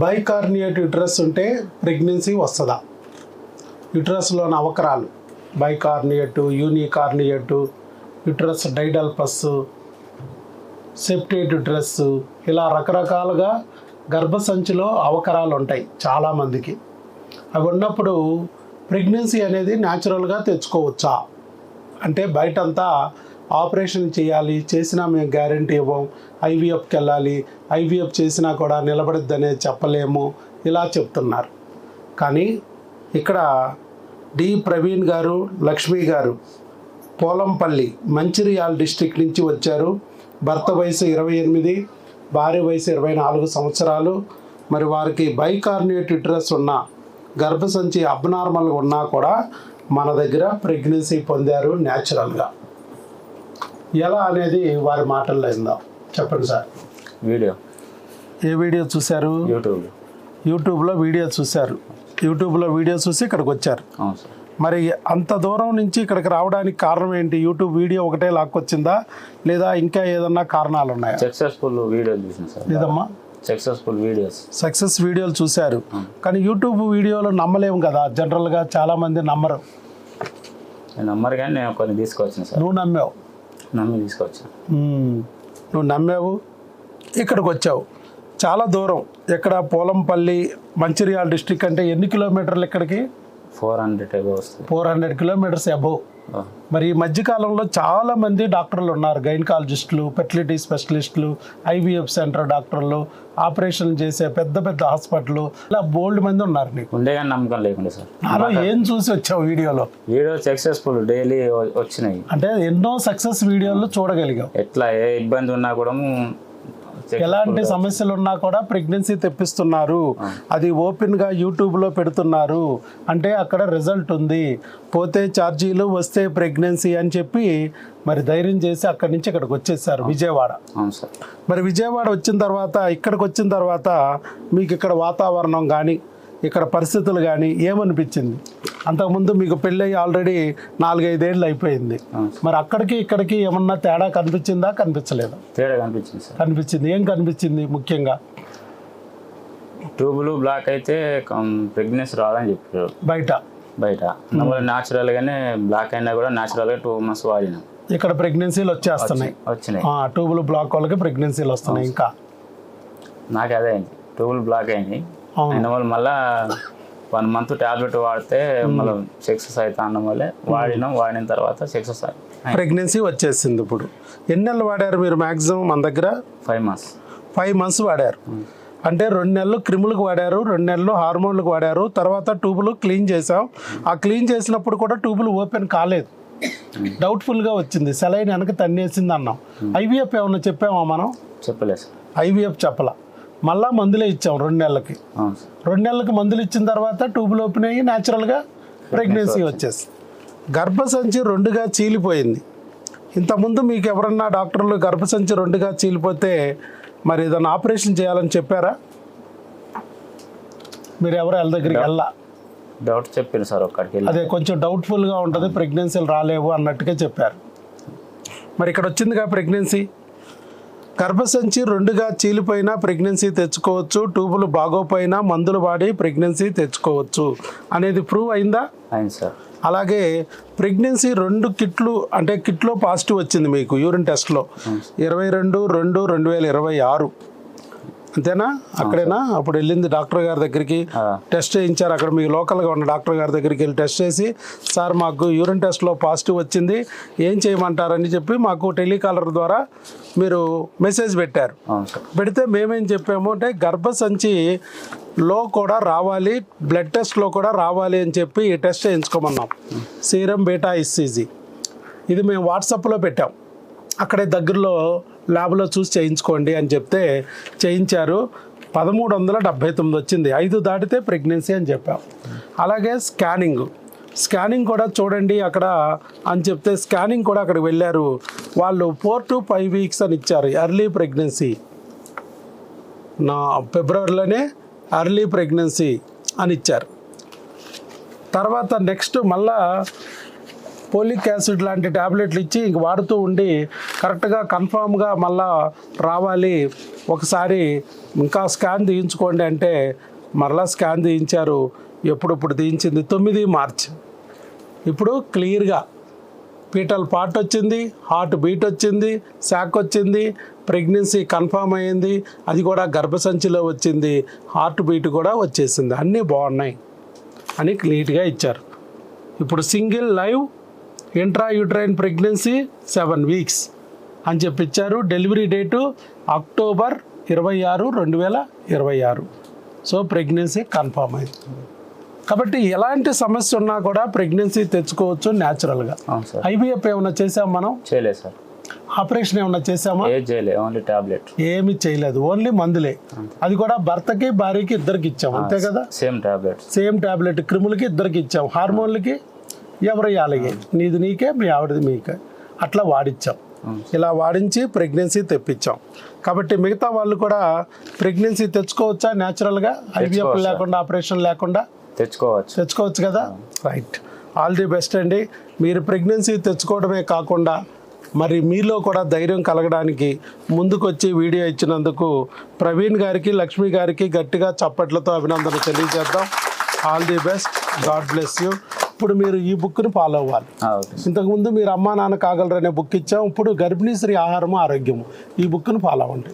బైకార్నియేట్ uterus ఉంటే pregnancy వస్తుందా? యూట్రస్లోని అవకరాలు బైకార్నియేటు, యూనికార్నియేటు, uterus డైడల్పస్, septate uterus, ఇలా రకరకాలుగా గర్భసంచిలో అవకరాలు ఉంటాయి చాలామందికి. అవి ఉన్నప్పుడు ప్రెగ్నెన్సీ అనేది న్యాచురల్గా తెచ్చుకోవచ్చా అంటే బయటంతా ఆపరేషన్ చేయాలి, చేసినా మేము గ్యారంటీ ఇవ్వం, ఐవీఎఫ్కి వెళ్ళాలి, ఐవీఎఫ్ చేసినా కూడా నిలబడిద్ది అనేది చెప్పలేము, ఇలా చెప్తున్నారు. కానీ ఇక్కడ డి ప్రవీణ్ గారు, లక్ష్మి గారు పోలంపల్లి మంచిర్యాల డిస్ట్రిక్ట్ నుంచి వచ్చారు. భర్త వయసు 28, భార్య వయసు 24 సంవత్సరాలు. మరి వారికి బైకార్నియేట్ యూట్రస్ ఉన్న గర్భసంచి అబ్నార్మల్గా ఉన్నా కూడా మన దగ్గర ప్రెగ్నెన్సీ పొందారు న్యాచురల్గా. ఎలా అనేది వారి మాటల్లో ఇందాం. చెప్పండి సార్. ఏ వీడియో చూశారు? యూట్యూబ్లో వీడియో చూశారు. యూట్యూబ్లో వీడియో చూసి ఇక్కడికి వచ్చారు. మరి అంత దూరం నుంచి ఇక్కడికి రావడానికి కారణం ఏంటి? యూట్యూబ్ వీడియో ఒకటే లాక్కొచ్చిందా లేదా ఇంకా ఏదన్నా కారణాలు ఉన్నాయా? సక్సెస్ఫుల్ వీడియోలు చూసాను సార్. లేదమ్మా, సక్సెస్ వీడియోలు చూశారు. కానీ యూట్యూబ్ వీడియోలు నమ్మలేము కదా, జనరల్గా చాలామంది నమ్మరు. కానీ నేను కొన్ని తీసుకొచ్చాను సార్. నువ్వు నమ్మావు? తీసుకొచ్చాను. నువ్వు నమ్మావు, ఇక్కడికి వచ్చావు. చాలా దూరం. ఎక్కడ? పోలంపల్లి మంచిర్యాల డిస్ట్రిక్ట్ అంటే ఎన్ని కిలోమీటర్లు ఇక్కడికి? 400 కిలోమీటర్స్ అబోవ్. మరి ఈ మధ్యకాలంలో చాలా మంది డాక్టర్లు ఉన్నారు, గైనకాలజిస్టులు, ఫెర్టిలిటీ స్పెషలిస్టులు, ఐవీఎఫ్ సెంటర్ డాక్టర్లు, ఆపరేషన్ చేసే పెద్ద పెద్ద హాస్పిటల్, ఇలా బోల్డ్ మంది ఉన్నారు. నీకు ఉండే కానీ నమ్మకం లేకుండా సార్. నాలో ఏం చూసి వచ్చావు వీడియో సక్సెస్ఫుల్ డైలీ వచ్చినాయి అంటే ఎన్నో సక్సెస్ వీడియోలు చూడగలిగావు. ఎట్లా ఏ ఇబ్బంది ఉన్నా కూడా, ఎలాంటి సమస్యలు ఉన్నా కూడా ప్రెగ్నెన్సీ తెప్పిస్తున్నారు. అది ఓపెన్గా యూట్యూబ్లో పెడుతున్నారు. అంటే అక్కడ రిజల్ట్ ఉంది, పోతే ఛార్జీలు, వస్తే ప్రెగ్నెన్సీ అని చెప్పి మరి ధైర్యం చేసి అక్కడి నుంచి ఇక్కడికి వచ్చేసారు విజయవాడ. మరి విజయవాడ వచ్చిన తర్వాత, ఇక్కడికి వచ్చిన తర్వాత మీకు ఇక్కడ వాతావరణం కానీ ఇక్కడ పరిస్థితులు కానీ ఏమనిపించింది? అంతకుముందు మీకు పెళ్ళయి ఆల్రెడీ 4-5 ఏళ్ళు అయిపోయింది. మరి అక్కడికి ఇక్కడికి ఏమన్నా తేడా కనిపించిందా? కనిపించలేదు? తేడా కనిపించింది సార్. కనిపించింది. ఏం కనిపించింది? ముఖ్యంగా ట్యూబులు బ్లాక్ అయితే ప్రెగ్నెన్సీ రాదని చెప్పారు. బయట న్యాచురల్ గానే బ్లాక్ అయినా కూడా న్యాచురల్ గా 2 months వాడినాం. ఇక్కడ ప్రెగ్నెన్సీలు వచ్చినాయి. ట్యూబులు బ్లాక్ వాళ్ళకి ప్రెగ్నెన్సీలు వస్తున్నాయి. ఇంకా నాకు అదే అయింది, ట్యూబులు బ్లాక్ అయింది. అయిన వాళ్ళు మళ్ళీ 1 month టాబ్లెట్ వాడితే మళ్ళీ సక్సెస్ అవుతా అన్న వల్లే వాడిన తర్వాత సక్సెస్ ప్రెగ్నెన్సీ వచ్చేసింది. ఇప్పుడు ఎన్ని నెలలు వాడారు మీరు మ్యాక్సిమం మన దగ్గర? 5 months వాడారు. అంటే 2 నెలలు క్రిములకు వాడారు, 2 నెలలు హార్మోన్లకు వాడారు. తర్వాత ట్యూబులు క్లీన్ చేసాం. ఆ క్లీన్ చేసినప్పుడు కూడా ట్యూబులు ఓపెన్ కాలేదు, డౌట్ఫుల్గా వచ్చింది. సెలైన్ వెనక తన్నేసింది అన్నాం. ఐవీఎఫ్ ఏమన్నా చెప్పామా మనం? చెప్పలేదు. ఐవీఎఫ్ చెప్పలా. మళ్ళా మందులే ఇచ్చాం 2 నెలలకి. 2 నెలలకి మందులు ఇచ్చిన తర్వాత ట్యూబులు ఓపెన్ అయ్యి న్యాచురల్గా ప్రెగ్నెన్సీ వచ్చేసింది. గర్భసంచి 2గా చీలిపోయింది. ఇంతకుముందు మీకు ఎవరన్నా డాక్టర్లు గర్భసంచి 2గా చీలిపోతే మరి ఏదైనా ఆపరేషన్ చేయాలని చెప్పారా? మీరు ఎవరు వాళ్ళ దగ్గరికి వెళ్ళా? డౌట్ చెప్పారు సార్. ఒక్కడికి అదే కొంచెం డౌట్ఫుల్గా ఉంటుంది, ప్రెగ్నెన్సీలు రాలేవు అన్నట్టుగా చెప్పారు. మరి ఇక్కడ వచ్చిందిగా ప్రెగ్నెన్సీ. గర్భసంచి 2గా చీలిపోయినా ప్రెగ్నెన్సీ తెచ్చుకోవచ్చు, ట్యూబులు బాగోపోయినా మందులు వాడి ప్రెగ్నెన్సీ తెచ్చుకోవచ్చు అనేది ప్రూవ్ అయిందా? అయింది సార్. అలాగే ప్రెగ్నెన్సీ 2 కిట్లు అంటే కిట్లో పాజిటివ్ వచ్చింది మీకు యూరిన్ టెస్ట్లో 22/2/2026. అంతేనా? అక్కడేనా అప్పుడు వెళ్ళింది డాక్టర్ గారి దగ్గరికి, టెస్ట్ చేయించారు. అక్కడ మీకు లోకల్గా ఉన్న డాక్టర్ గారి దగ్గరికి వెళ్ళి టెస్ట్ చేసి, సార్ మాకు యూరిన్ టెస్ట్లో పాజిటివ్ వచ్చింది, ఏం చేయమంటారని చెప్పి మాకు టెలికాలర్ ద్వారా మీరు మెసేజ్ పెట్టారు. పెడితే మేమేం చెప్పాము అంటే గర్భసంచిలో కూడా రావాలి, బ్లడ్ టెస్ట్లో కూడా రావాలి అని చెప్పి ఈ టెస్ట్ చేయించుకోమన్నాం, సీరం బీటా HCG. ఇది మేము వాట్సాప్లో పెట్టాం. అక్కడే దగ్గరలో ల్యాబ్లో చూసి చేయించుకోండి అని చెప్తే చేయించారు. 1379 వచ్చింది. 5 దాటితే ప్రెగ్నెన్సీ అని చెప్పాం. అలాగే స్కానింగ్ కూడా చూడండి అక్కడ అని చెప్తే స్కానింగ్ కూడా అక్కడికి వెళ్ళారు. వాళ్ళు 4 to 5 weeks అని ఇచ్చారు. ఎర్లీ ప్రెగ్నెన్సీ, ఫిబ్రవరిలోనే ఎర్లీ ప్రెగ్నెన్సీ అని ఇచ్చారు. తర్వాత నెక్స్ట్ మళ్ళా పోలిక్ యాసిడ్ లాంటి ట్యాబ్లెట్లు ఇచ్చి ఇంక వాడుతూ ఉండి కరెక్ట్గా కన్ఫామ్గా మళ్ళా రావాలి, ఒకసారి ఇంకా స్కాన్ తీయించుకోండి అంటే మరలా స్కాన్ తీయించారు. ఎప్పుడప్పుడు తీయించింది 9 మార్చి. ఇప్పుడు క్లియర్గా పీటల్ పార్ట్ వచ్చింది, హార్ట్ బీట్ వచ్చింది, శాక్ వచ్చింది, ప్రెగ్నెన్సీ కన్ఫామ్ అయ్యింది, అది కూడా గర్భసంచిలో వచ్చింది, హార్ట్ బీట్ కూడా వచ్చేసింది, అన్నీ బాగున్నాయి అని నీట్గా ఇచ్చారు. ఇప్పుడు single live intrauterine pregnancy 7 weeks అని చెప్పి ఇచ్చారు. Delivery date October 26, 2026. So pregnancy confirm అయింది. కాబట్టి ఎలాంటి సమస్య ఉన్నా కూడా ప్రెగ్నెన్సీ తెచ్చుకోవచ్చు న్యాచురల్గా. అవును సార్. ఐవీఎఫ్ ఏమైనా చేసాం మనం? చేయలేదు సార్. ఆపరేషన్ ఏమైనా చేసామా? ఏది చేయలేదు, ఓన్లీ టాబ్లెట్. ఏమి చేయలేదు, ఓన్లీ మందులే. అది కూడా భర్తకి భార్యకి ఇద్దరికి ఇచ్చాం, అంతే కదా? Same tablet. Same tablet. క్రిములకి ఇద్దరికి ఇచ్చాం, హార్మోన్లకి ఎవరు అలాగే, నీది నీకే మీ ఆవిడది మీకే, అట్లా వాడిచ్చాం. ఇలా వాడించి ప్రెగ్నెన్సీ తెప్పించాం. కాబట్టి మిగతా వాళ్ళు కూడా ప్రెగ్నెన్సీ తెచ్చుకోవచ్చా న్యాచురల్గా, ఐవీఎఫ్ లేకుండా, ఆపరేషన్ లేకుండా? తెచ్చుకోవచ్చు కదా. రైట్, ఆల్ ది బెస్ట్ అండి. మీరు ప్రెగ్నెన్సీ తెచ్చుకోవడమే కాకుండా మరి మీలో కూడా ధైర్యం కలగడానికి ముందుకొచ్చి వీడియో ఇచ్చినందుకు ప్రవీణ్ గారికి, లక్ష్మి గారికి గట్టిగా చప్పట్లతో అభినందన తెలియజేద్దాం. All the best, God bless you. ఇప్పుడు మీరు ఈ బుక్ని ఫాలో అవ్వాలి. ఇంతకుముందు మీరు అమ్మా నాన్న కాగలరనే బుక్ ఇచ్చాం. ఇప్పుడు గర్భిణీ స్త్రీ ఆహారము ఆరోగ్యము, ఈ బుక్ని ఫాలో అవ్వండి.